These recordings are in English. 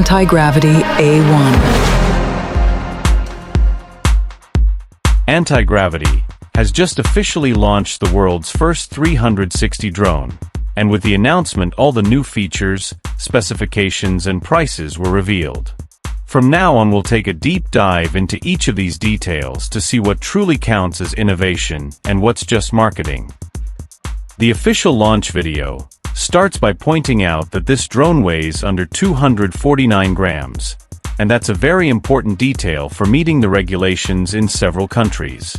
Antigravity A1. Antigravity has just officially launched the world's first 360 drone, and with the announcement all the new features, specifications and prices were revealed. From now on we'll take a deep dive into each of these details to see what truly counts as innovation and what's just marketing. The official launch video starts by pointing out that this drone weighs under 249 grams, and that's a very important detail for meeting the regulations in several countries.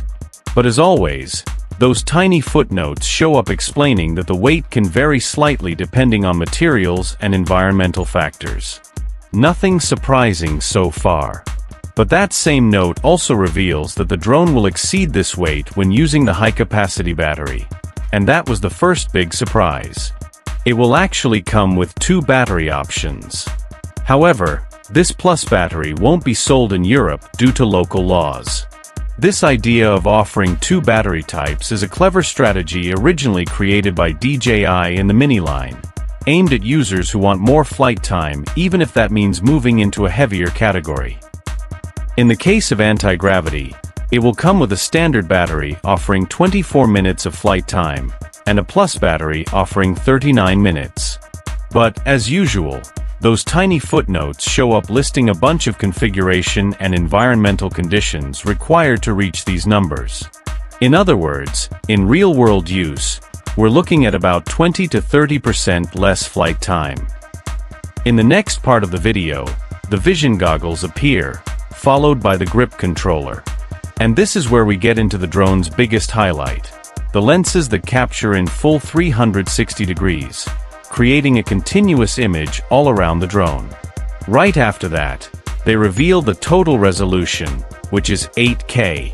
But as always, those tiny footnotes show up explaining that the weight can vary slightly depending on materials and environmental factors. Nothing surprising so far. But that same note also reveals that the drone will exceed this weight when using the high-capacity battery. And that was the first big surprise. It will actually come with two battery options. However, this Plus battery won't be sold in Europe due to local laws. This idea of offering two battery types is a clever strategy originally created by DJI in the Mini line, aimed at users who want more flight time even if that means moving into a heavier category. In the case of Antigravity, it will come with a standard battery offering 24 minutes of flight time, and a Plus battery offering 39 minutes. But, as usual, those tiny footnotes show up listing a bunch of configuration and environmental conditions required to reach these numbers. In other words, in real-world use, we're looking at about 20 to 30% less flight time. In the next part of the video, the vision goggles appear, followed by the grip controller. And this is where we get into the drone's biggest highlight: the lenses that capture in full 360 degrees, creating a continuous image all around the drone. Right after that, they reveal the total resolution, which is 8K.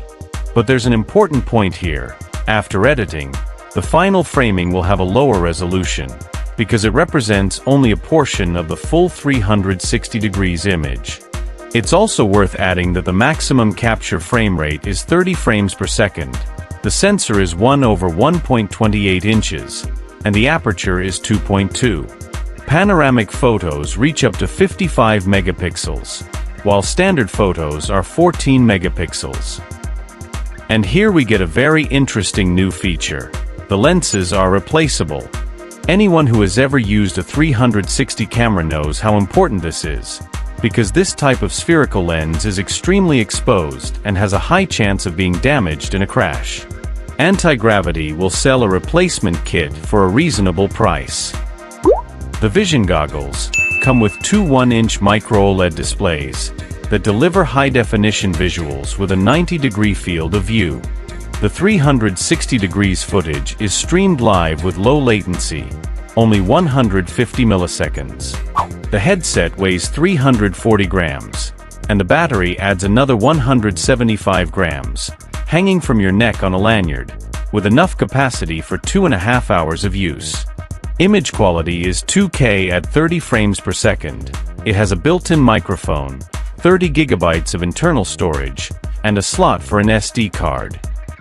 But there's an important point here. After editing, the final framing will have a lower resolution, because it represents only a portion of the full 360 degrees image. It's also worth adding that the maximum capture frame rate is 30 frames per second. The sensor is 1/1.28 inches, and the aperture is 2.2. Panoramic photos reach up to 55 megapixels, while standard photos are 14 megapixels. And here we get a very interesting new feature. The lenses are replaceable. Anyone who has ever used a 360 camera knows how important this is, because this type of spherical lens is extremely exposed and has a high chance of being damaged in a crash. Antigravity will sell a replacement kit for a reasonable price. The vision goggles come with two 1-inch micro-OLED displays that deliver high-definition visuals with a 90-degree field of view. The 360 degrees footage is streamed live with low latency, only 150 milliseconds. The headset weighs 340 grams, and the battery adds another 175 grams, hanging from your neck on a lanyard, with enough capacity for 2.5 hours of use. Image quality is 2K at 30 frames per second. It has a built-in microphone, 30 gigabytes of internal storage, and a slot for an SD card.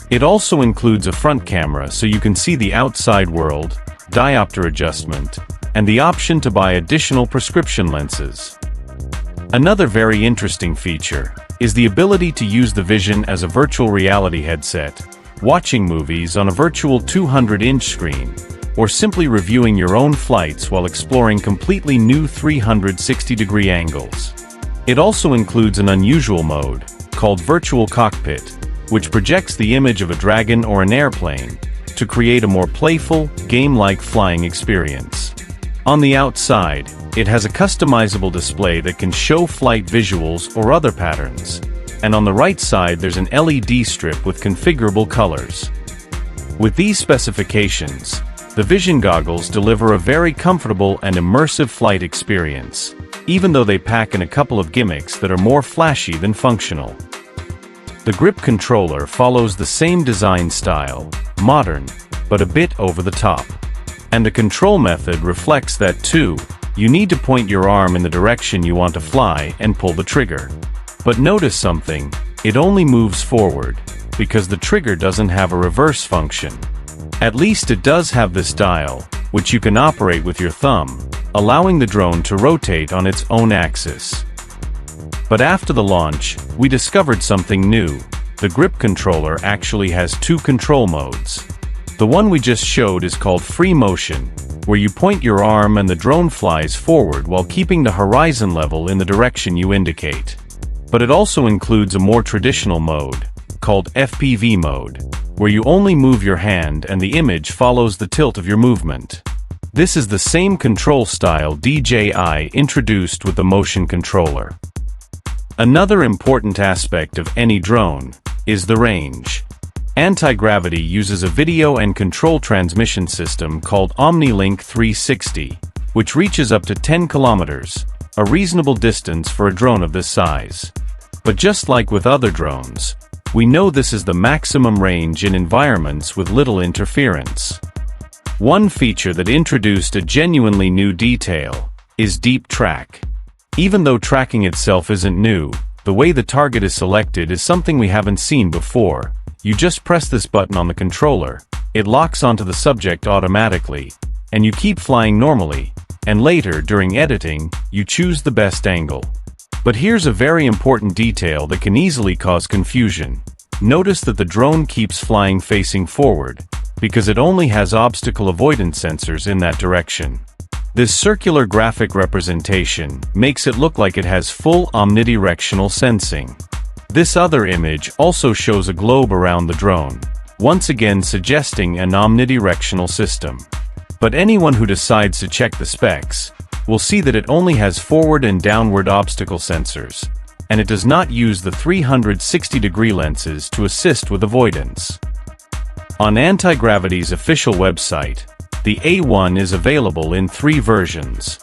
It also includes a front camera so you can see the outside world, diopter adjustment, and the option to buy additional prescription lenses. Another very interesting feature is the ability to use the Vision as a virtual reality headset, watching movies on a virtual 200-inch screen, or simply reviewing your own flights while exploring completely new 360-degree angles. It also includes an unusual mode, called Virtual Cockpit, which projects the image of a dragon or an airplane, to create a more playful, game-like flying experience. On the outside, it has a customizable display that can show flight visuals or other patterns. And on the right side there's an LED strip with configurable colors. With these specifications, the vision goggles deliver a very comfortable and immersive flight experience, even though they pack in a couple of gimmicks that are more flashy than functional. The grip controller follows the same design style, modern, but a bit over the top. And the control method reflects that too. You need to point your arm in the direction you want to fly and pull the trigger. But notice something, it only moves forward, because the trigger doesn't have a reverse function. At least it does have this dial, which you can operate with your thumb, allowing the drone to rotate on its own axis. But after the launch, we discovered something new. The grip controller actually has two control modes. The one we just showed is called free motion, where you point your arm and the drone flies forward while keeping the horizon level in the direction you indicate. But it also includes a more traditional mode, called FPV mode, where you only move your hand and the image follows the tilt of your movement. This is the same control style DJI introduced with the motion controller. Another important aspect of any drone is the range. Antigravity uses a video and control transmission system called OmniLink 360, which reaches up to 10 kilometers, a reasonable distance for a drone of this size. But just like with other drones, we know this is the maximum range in environments with little interference. One feature that introduced a genuinely new detail is deep track. Even though tracking itself isn't new, the way the target is selected is something we haven't seen before. You just press this button on the controller, it locks onto the subject automatically, and you keep flying normally, and later, during editing, you choose the best angle. But here's a very important detail that can easily cause confusion. Notice that the drone keeps flying facing forward, because it only has obstacle avoidance sensors in that direction. This circular graphic representation makes it look like it has full omnidirectional sensing. This other image also shows a globe around the drone, once again suggesting an omnidirectional system. But anyone who decides to check the specs will see that it only has forward and downward obstacle sensors, and it does not use the 360-degree lenses to assist with avoidance. On Antigravity's official website, the A1 is available in 3 versions.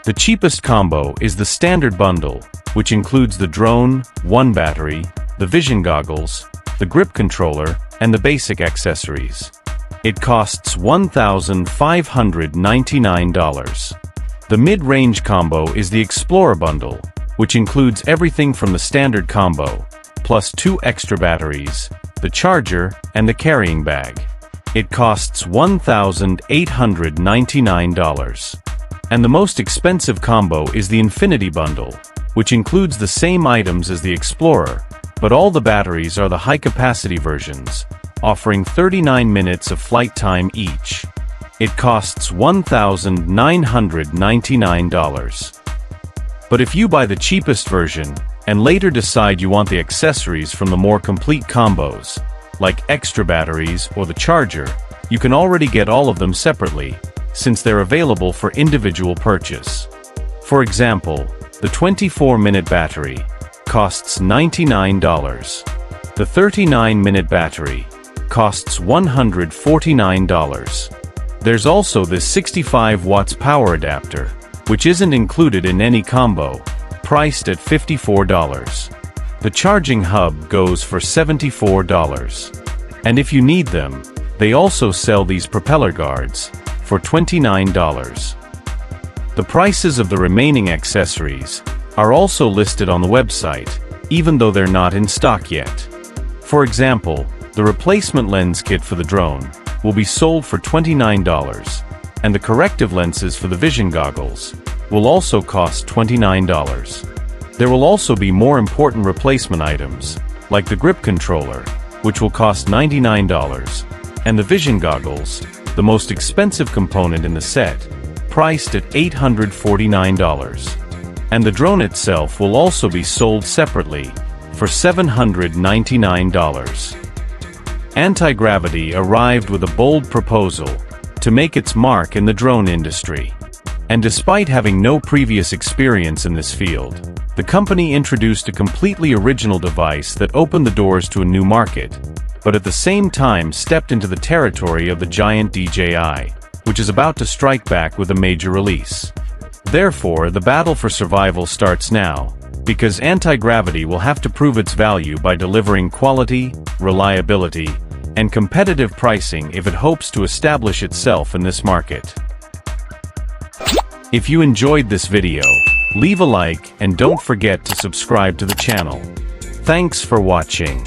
The cheapest combo is the standard bundle, which includes the drone, 1 battery, the vision goggles, the grip controller, and the basic accessories. It costs $1,599. The mid-range combo is the Explorer bundle, which includes everything from the standard combo, plus 2 extra batteries, the charger, and the carrying bag. It costs $1,899. And the most expensive combo is the Infinity bundle, which includes the same items as the Explorer, but all the batteries are the high-capacity versions, offering 39 minutes of flight time each. It costs $1,999. But if you buy the cheapest version, and later decide you want the accessories from the more complete combos, like extra batteries or the charger, you can already get all of them separately, since they're available for individual purchase. For example, the 24-minute battery costs $99. The 39-minute battery costs $149. There's also this 65 watts power adapter, which isn't included in any combo, priced at $54. The charging hub goes for $74. And if you need them, they also sell these propeller guards for $29. The prices of the remaining accessories are also listed on the website, even though they're not in stock yet. For example, the replacement lens kit for the drone will be sold for $29, and the corrective lenses for the vision goggles will also cost $29. There will also be more important replacement items, like the grip controller, which will cost $99, and the vision goggles, the most expensive component in the set, priced at $849. And the drone itself will also be sold separately for $799. Antigravity arrived with a bold proposal to make its mark in the drone industry. And despite having no previous experience in this field, the company introduced a completely original device that opened the doors to a new market, but at the same time stepped into the territory of the giant DJI, which is about to strike back with a major release. Therefore, the battle for survival starts now, because Antigravity will have to prove its value by delivering quality, reliability, and competitive pricing if it hopes to establish itself in this market. If you enjoyed this video, leave a like and don't forget to subscribe to the channel. Thanks for watching.